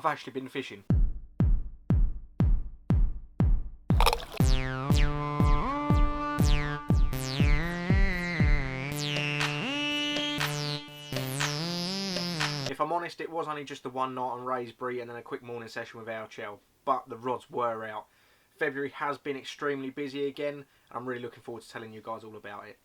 actually been fishing. If I'm honest, it was only just the one night on Raisbury and then a quick morning session with our Chell, but the rods were out. February has been extremely busy again, and I'm really looking forward to telling you guys all about it.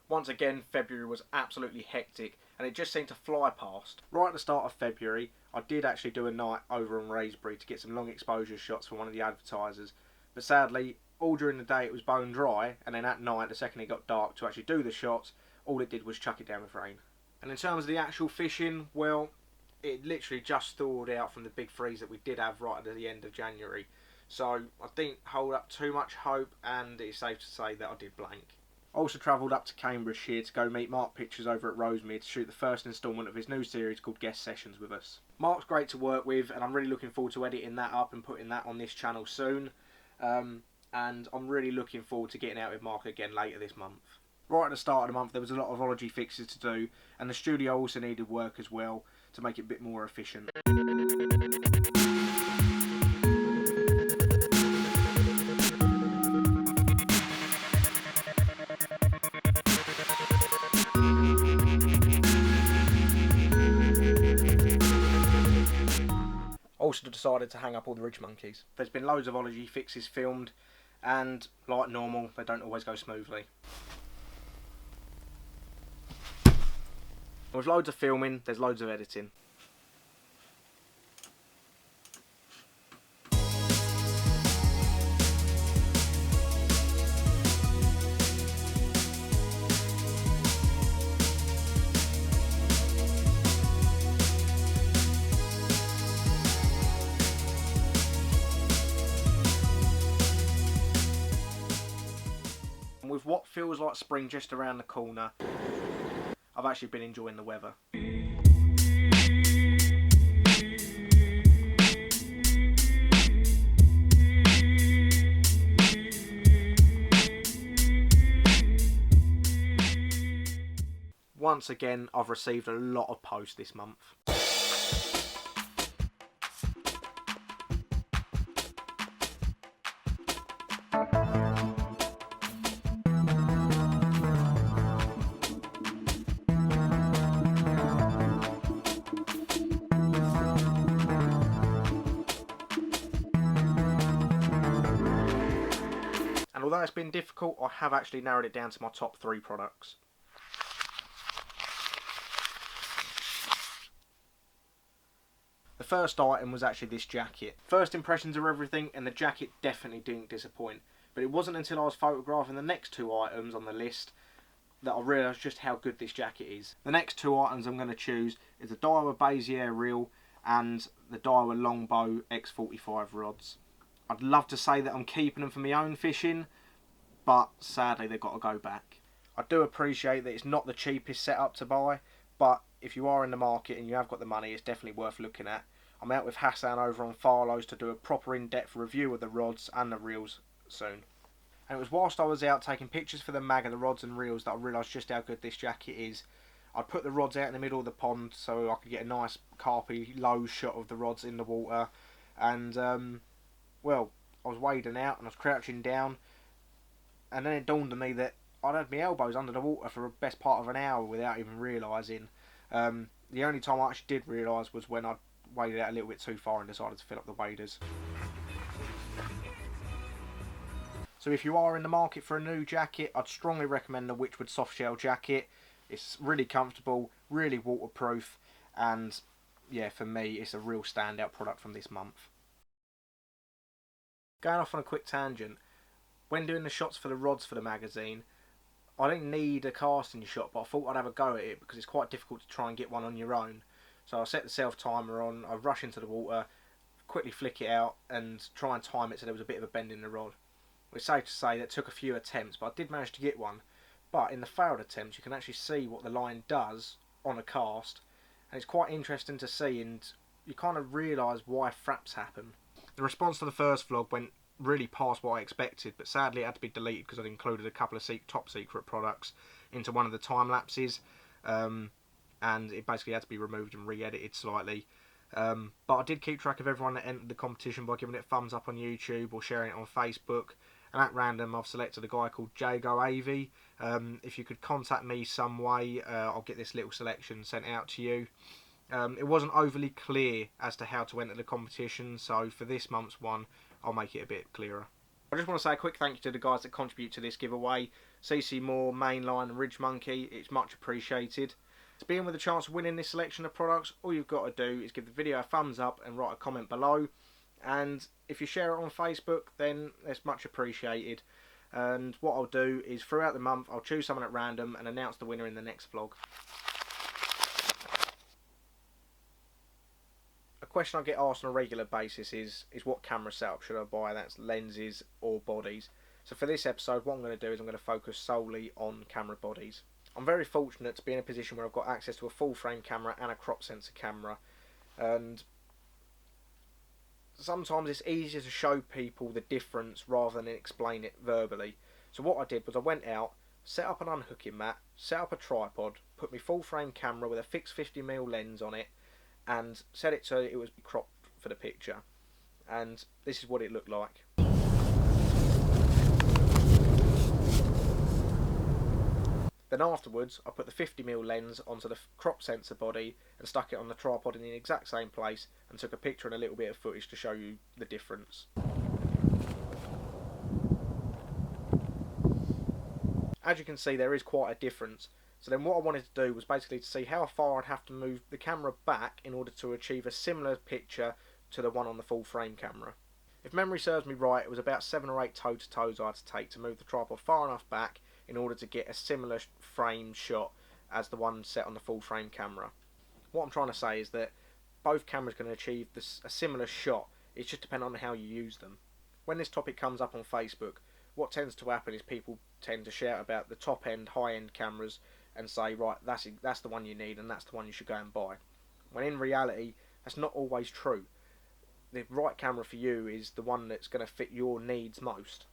Once again, February was absolutely hectic and it just seemed to fly past. Right at the start of February, I did actually do a night over on Raisbury to get some long exposure shots for one of the advertisers, but sadly, all during the day it was bone dry, and then at night, the second it got dark to actually do the shots, all it did was chuck it down with rain. And in terms of the actual fishing, well, it literally just thawed out from the big freeze that we did have right at the end of January. So I didn't hold up too much hope, and it's safe to say that I did blank. I also travelled up to Cambridgeshire to go meet Mark Pictures over at Rosemere to shoot the first instalment of his new series called Guest Sessions with us. Mark's great to work with, and I'm really looking forward to editing that up and putting that on this channel soon. And I'm really looking forward to getting out with Mark again later this month. Right at the start of the month there was a lot of ology fixes to do, and the studio also needed work as well to make it a bit more efficient. Also decided to hang up all the ridge monkeys. There's been loads of ology fixes filmed, and like normal, they don't always go smoothly. With loads of filming, there's loads of editing. With what feels like spring just around the corner, I've actually been enjoying the weather. Once again, I've received a lot of posts this month. And although it's been difficult, I have actually narrowed it down to my top 3 products. The first item was actually this jacket. First impressions are everything, and the jacket definitely didn't disappoint. But it wasn't until I was photographing the next 2 items on the list that I realised just how good this jacket is. The next 2 items I'm going to choose is the Daiwa Bezier reel and the Daiwa Longbow X45 rods. I'd love to say that I'm keeping them for my own fishing, but sadly they've got to go back. I do appreciate that it's not the cheapest setup to buy, but if you are in the market and you have got the money, it's definitely worth looking at. I'm out with Hassan over on Farlow's to do a proper in-depth review of the rods and the reels soon. And it was whilst I was out taking pictures for the mag of the rods and reels that I realised just how good this jacket is. I'd put the rods out in the middle of the pond so I could get a nice carpy low shot of the rods in the water, and well, I was wading out and I was crouching down, and then it dawned on me that I'd had my elbows under the water for the best part of an hour without even realising. The only time I actually did realise was when I waded out a little bit too far and decided to fill up the waders. So if you are in the market for a new jacket, I'd strongly recommend the Witchwood soft shell jacket. It's really comfortable, really waterproof, and yeah, for me it's a real standout product from this month. Going off on a quick tangent, when doing the shots for the rods for the magazine, I didn't need a casting shot, but I thought I'd have a go at it because it's quite difficult to try and get one on your own. So I set the self timer on, I rush into the water, quickly flick it out and try and time it so there was a bit of a bend in the rod. It's safe to say that took a few attempts, but I did manage to get one. But in the failed attempts, you can actually see what the line does on a cast, and it's quite interesting to see, and you kind of realise why fraps happen. The response to the first vlog went really past what I expected, but sadly it had to be deleted because I'd included a couple of top secret products into one of the time lapses, and it basically had to be removed and re-edited slightly. But I did keep track of everyone that entered the competition by giving it a thumbs up on YouTube or sharing it on Facebook. And at random, I've selected a guy called Jago Avey. If you could contact me some way, I'll get this little selection sent out to you. It wasn't overly clear as to how to enter the competition, so for this month's one, I'll make it a bit clearer. I just want to say a quick thank you to the guys that contribute to this giveaway. CC Moore, Mainline and Ridge Monkey, it's much appreciated. To be in with a chance of winning this selection of products, all you've got to do is give the video a thumbs up and write a comment below. And if you share it on Facebook, then that's much appreciated. And what I'll do is throughout the month, I'll choose someone at random and announce the winner in the next vlog. A question I get asked on a regular basis is what camera setup should I buy? That's lenses or bodies. So for this episode, what I'm going to do is I'm going to focus solely on camera bodies. I'm very fortunate to be in a position where I've got access to a full frame camera and a crop sensor camera, and sometimes it's easier to show people the difference rather than explain it verbally. So what I did was I went out, set up an unhooking mat, set up a tripod, put my full frame camera with a fixed 50mm lens on it, and set it so it was cropped for the picture. And this is what it looked like. Then afterwards, I put the 50mm lens onto the crop sensor body and stuck it on the tripod in the exact same place and took a picture and a little bit of footage to show you the difference. As you can see, there is quite a difference. So then what I wanted to do was basically to see how far I'd have to move the camera back in order to achieve a similar picture to the one on the full frame camera. If memory serves me right, it was about 7 or 8 toe-to-toes I had to take to move the tripod far enough back in order to get a similar frame shot as the one set on the full frame camera. What I'm trying to say is that both cameras can achieve a similar shot, it's just depending on how you use them. When this topic comes up on Facebook, what tends to happen is people tend to shout about the top end, high end cameras and say, right, that's the one you need and that's the one you should go and buy. When in reality, that's not always true. The right camera for you is the one that's going to fit your needs most.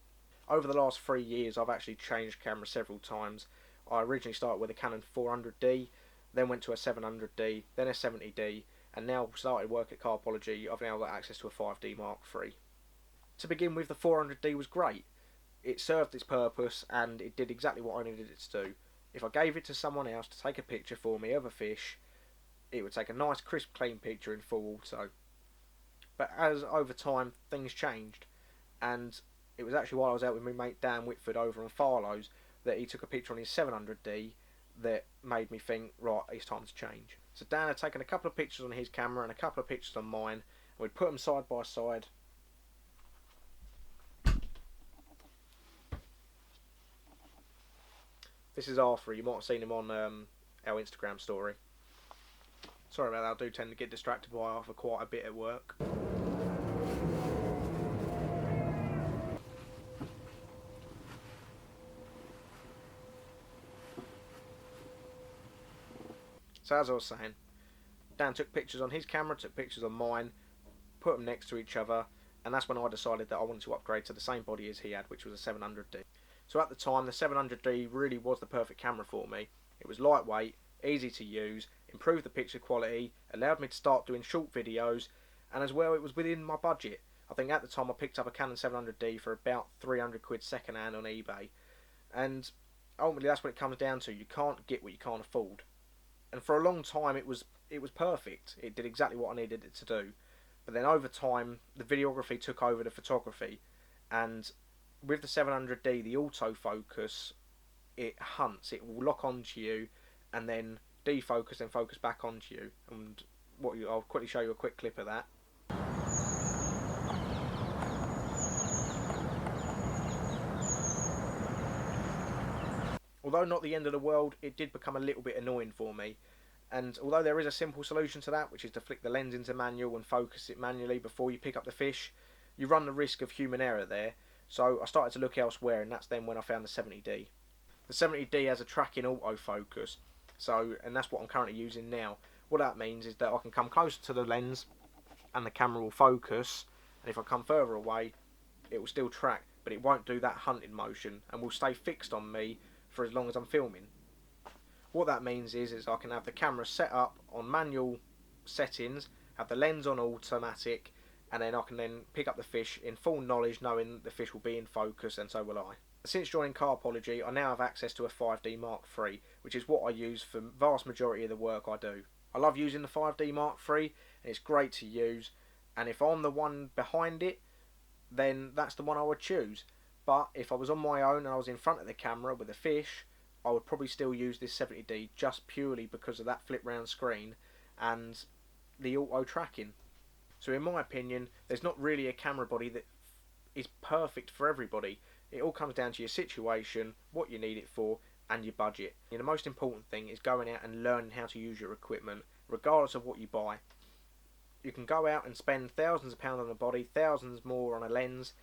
Over the last 3 years, I've actually changed camera several times. I originally started with a Canon 400D, then went to a 700D, then a 70D, and now started work at Carpology. I've now got access to a 5D Mark III. To begin with, the 400D was great. It served its purpose and it did exactly what I needed it to do. If I gave it to someone else to take a picture for me of a fish, it would take a nice crisp clean picture in full auto. But as over time things changed, and it was actually while I was out with my mate Dan Whitford over on Farlow's that he took a picture on his 700D that made me think, right, it's time to change. So Dan had taken a couple of pictures on his camera and a couple of pictures on mine, and we'd put them side by side. This is Arthur, you might have seen him on our Instagram story. Sorry about that, I do tend to get distracted by Arthur quite a bit at work. So as I was saying, Dan took pictures on his camera, took pictures on mine, put them next to each other, and that's when I decided that I wanted to upgrade to the same body as he had, which was a 700D. So at the time, the 700D really was the perfect camera for me. It was lightweight, easy to use, improved the picture quality, allowed me to start doing short videos, and as well it was within my budget. I think at the time I picked up a Canon 700D for about 300 quid second hand on eBay, and ultimately that's what it comes down to. You can't get what you can't afford. And for a long time it was perfect. It did exactly what I needed it to do. But then over time the videography took over the photography, and with the 700D the autofocus, it hunts, it will lock onto you and then defocus and focus back onto you. And I'll quickly show you a quick clip of that. Although not the end of the world, it did become a little bit annoying for me. And although there is a simple solution to that, which is to flick the lens into manual and focus it manually before you pick up the fish, you run the risk of human error there. So I started to look elsewhere, and that's then when I found the 70D. The 70D has a tracking autofocus, and that's what I'm currently using now. What that means is that I can come closer to the lens and the camera will focus, and if I come further away it will still track, but it won't do that hunting motion and will stay fixed on me for as long as I'm filming. What that means is I can have the camera set up on manual settings, have the lens on automatic, and then I can then pick up the fish in full knowledge, knowing the fish will be in focus, and so will I. Since joining Carpology, I now have access to a 5D Mark III, which is what I use for the vast majority of the work I do. I love using the 5D Mark III, and it's great to use, and if I'm the one behind it, then that's the one I would choose. But if I was on my own and I was in front of the camera with a fish, I would probably still use this 70D just purely because of that flip round screen and the auto tracking. So in my opinion, there's not really a camera body that is perfect for everybody. It all comes down to your situation, what you need it for, and your budget. And the most important thing is going out and learning how to use your equipment, regardless of what you buy. You can go out and spend thousands of pounds on a body, thousands more on a lens,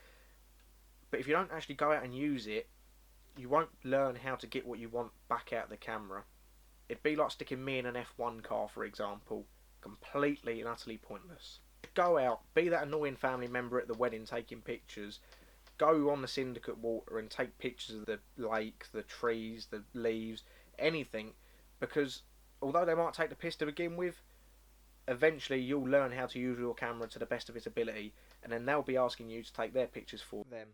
but if you don't actually go out and use it, you won't learn how to get what you want back out of the camera. It'd be like sticking me in an F1 car, for example. Completely and utterly pointless. Go out, be that annoying family member at the wedding taking pictures. Go on the syndicate water and take pictures of the lake, the trees, the leaves, anything, because although they might take the piss to begin with, eventually you'll learn how to use your camera to the best of its ability, and then they'll be asking you to take their pictures for them.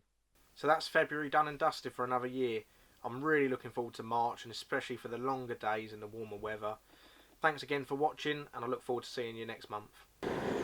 So that's February done and dusted for another year. I'm really looking forward to March, and especially for the longer days and the warmer weather. Thanks again for watching, and I look forward to seeing you next month.